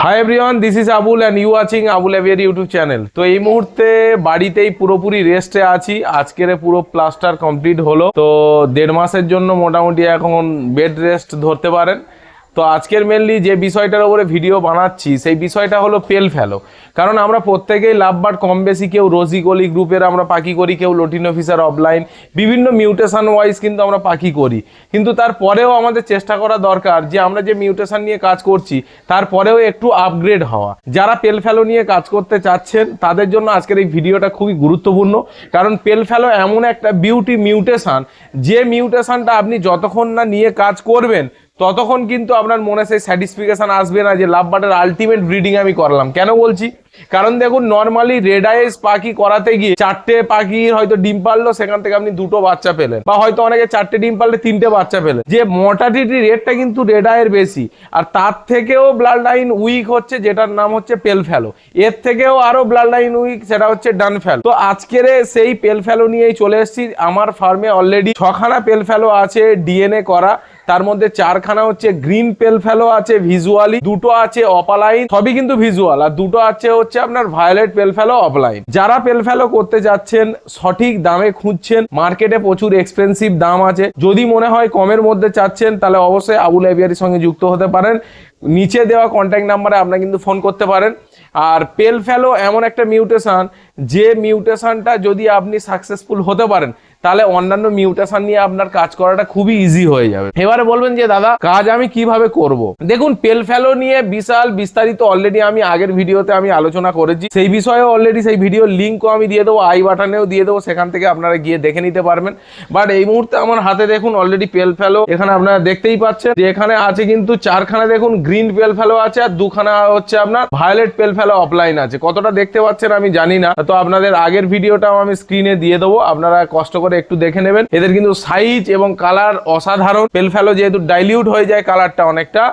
High everyone, this is Abul and you watching Abul aviary YouTube channel. তো এই মুহূর্তে বাড়িতেই পুরোপুরি রেস্টে আছি। আজকের পুরো প্লাস্টার কমপ্লিট হলো, তো 1.5 মাসের জন্য মোটামুটি এখন বেড রেস্ট ধরতে পারেন। তো আজকের মেনলি যে বিষয়টার উপরে ভিডিও বানাচ্ছি সেই বিষয়টা হলো পেল ফেলো। কারণ আমরা প্রত্যেকেই লাভবার্ড কম বেশি, কেউ রোজিকলি গ্রুপের আমরা পাখি করি, কেউ লটিনো ফিশার অফলাইন, বিভিন্ন মিউটেশন ওয়াইজ কিন্তু আমরা পাখি করি। কিন্তু তারপরেও আমাদের চেষ্টা করা দরকার যে আমরা যে মিউটেশন নিয়ে কাজ করছি তারপরেও একটু আপগ্রেড হওয়া। যারা পেল ফেলো নিয়ে কাজ করতে চাচ্ছেন তাদের জন্য আজকের এই ভিডিওটা খুবই গুরুত্বপূর্ণ। কারণ পেল ফেলো এমন একটা বিউটি মিউটেশন, যে মিউটেশনটা আপনি যতক্ষণ না নিয়ে কাজ করবেন ততক্ষণ কিন্তু আপনার মনে সেই স্যাটিসফিকেশন আসবে না যে লাভবার্ডের আলটিমেট ব্রিডিং আমি করলাম। কেন বলছি? কারণ দেখুন, নর্মালি রেড আইস পাখি করাতে গিয়ে 4টে পাখির হয়তো ডিম পারলো, সেখান থেকে আপনি 2টো বাচ্চা পেলেন, বা হয়তো অনেকে 4টে ডিম পারলে 3টে বাচ্চা পেলেন। যে মর্টালিটি রেটটা কিন্তু রেড আইয়ের বেশি, আর তার থেকেও ব্লাড লাইন উইক হচ্ছে যেটার নাম হচ্ছে পেল ফেলো। এর থেকেও আরো ব্লাড লাইন উইক, সেটা হচ্ছে ডান ফেলো। তো আজকের সেই পেল ফেলো নিয়েই চলে এসেছি। আমার ফার্মে অলরেডি 6খানা পেল ফেলো আছে ডিএনএ করা, তার মধ্যে 4খানা হচ্ছে গ্রিন পেল ফেলো আছে ভিজুয়ালি, 2টো আছে অপালাইন, সবই কিন্তু ভিজুয়াল, আর 2টো আছে হচ্ছে আপনার ভায়োলেট পেল ফেলো অফলাইন। যারা পেল ফেলো করতে যাচ্ছেন, সঠিক দামে খুঁজছেন, মার্কেটে প্রচুর এক্সপেন্সিভ দাম আছে, যদি মনে হয় কমের মধ্যে চাচ্ছেন তাহলে অবশ্যই আবুল এভিয়ারির সঙ্গে যুক্ত হতে পারেন। নিচে দেওয়া কন্ট্যাক্ট নাম্বারে আপনারা কিন্তু ফোন করতে পারেন। আর পেল ফেলো এমন একটা মিউটেশন, যে মিউটেশনটা যদি আপনি সাকসেসফুল হতে পারেন তাহলে অন্যান্য মিউটেশন নিয়ে আপনার কাজ করাটা খুবই ইজি হয়ে যাবে। এবারে বলবেন যে দাদা কাজ আমি কিভাবে করব? দেখুন, পেল ফেলো নিয়ে বিশাল বিস্তারিত অলরেডি আমি আগের ভিডিওতে আমি আলোচনা করেছি। সেই বিষয়ে অলরেডি সেই ভিডিওর লিঙ্কও আমি দিয়ে দেবো, আই বাটনেও দিয়ে দেবো, সেখান থেকে আপনারা গিয়ে দেখে নিতে পারবেন। বাট এই মুহূর্তে আমার হাতে দেখুন অলরেডি পেল ফেলো এখানে আপনারা দেখতেই পাচ্ছেন যে এখানে আছে কিন্তু 4খানা দেখুন গ্রিন পেল ফেলো আছে, আর 2খানা হচ্ছে আপনার ভায়োলেট পেল ফেলো অফলাইন আছে। কতটা দেখতে পাচ্ছেন আমি জানি না, তো আপনাদের আগের ভিডিওটাও আমি স্ক্রিনে দিয়ে দেবো, আপনারা কষ্ট করে একটু দেখে নেবেন। এদের কিন্তু সাইজ এবং কালার অসাধারণ। পেল ফেলো যেহেতু ডাইলিউট হয়ে যায় কালারটা অনেকটা,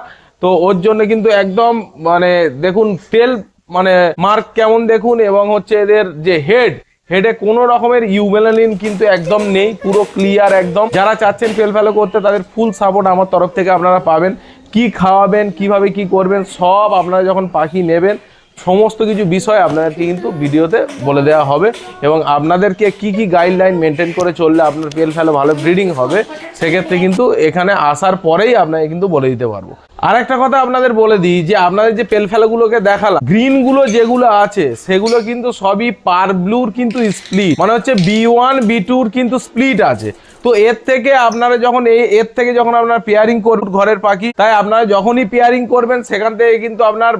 তো ওর জন্য কিন্তু একদম মানে দেখুন টেল মানে মার্ক কেমন দেখুন, এবং হচ্ছে এদের যে হেডে কোনো রকমের ইউমেলানিন কিন্তু একদম নেই, পুরো ক্লিয়ার একদম। যারা চাচ্ছেন পেল ফেলো করতে তাদের ফুল সাপোর্ট আমার তরফ থেকে আপনারা পাবেন। কি খাওয়াবেন, কিভাবে কি করবেন, সব আপনারা যখন পাখি নেবেন সমস্ত কিছু বিষয় আপনাদেরকে কিন্তু ভিডিওতে বলে দেওয়া হবে, এবং আপনাদেরকে কি কি গাইডলাইন মেনটেন করে চললে আপনার পেল ফেলো ভালো ব্রিডিং হবে সেক্ষেত্রে কিন্তু এখানে আসার পরেই আপনাকে কিন্তু বলে দিতে পারবো। আর একটা কথা আপনাদের বলে দিই যে আপনাদের যে পেল ফেলোগুলোকে দেখালাম, গ্রিনগুলো যেগুলো আছে সেগুলো কিন্তু সবই পার ব্লুর কিন্তু স্প্লিট, মানে হচ্ছে B1 B2 কিন্তু স্প্লিট আছে। তো এর থেকে আপনারা যখন এর থেকে যখন আপনারা পেয়ারিং করবেন ঘরের পাখি, তাই আপনারা যখনই পেয়ারিং করবেন সেখান থেকে কিন্তু আপনার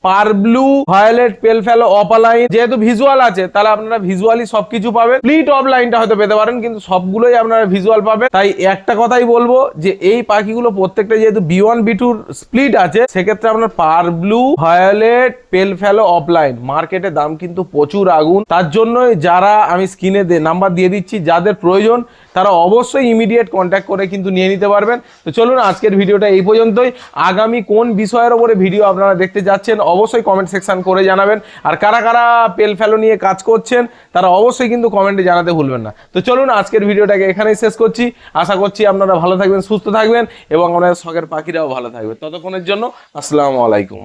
পার ব্লু, ভায়োলেট পেল ফেলো অপালাইন, যেহেতু ভিজুয়াল আছে তাহলে আপনারা ভিজুয়ালি সবকিছু পাবেন। স্প্লিট অফ লাইনটা হয়তো পেতে পারেন, কিন্তু সবগুলোই আপনারা ভিজুয়াল পাবেন। তাই একটা কথাই বলবো যে এই পাখিগুলো প্রত্যেকটা যেহেতু B1 B2 স্প্লিট আছে, সেক্ষেত্রে আপনার পার ব্লু, ভায়োলেট পেল ফেলো অফলাইন মার্কেটে দাম কিন্তু প্রচুর আগুন। তার জন্যই যারা আমি স্ক্রিনে নাম্বার দিয়ে দিচ্ছি, যাদের প্রয়োজন তারা অবশ্যই ইমিডিয়েট কন্ট্যাক্ট করে কিন্তু নিয়ে নিতে পারবেন। তো চলুন আজকের ভিডিওটা এই পর্যন্তই। আগামী কোন বিষয়ের উপরে ভিডিও আপনারা দেখতে যাচ্ছেন অবশ্যই কমেন্ট সেকশন করে জানাবেন। আর কারা কারা পেল ফেলো নিয়ে কাজ করছেন তারা অবশ্যই কিন্তু কমেন্টে জানাতে ভুলবেন না। তো চলুন আজকের ভিডিওটাকে এখানেই শেষ করছি। আশা করছি আপনারা ভালো থাকবেন, সুস্থ থাকবেন, এবং আপনাদের শখের পাখিরাও ভালো থাকবে। ততক্ষণের জন্য আসসালামু আলাইকুম।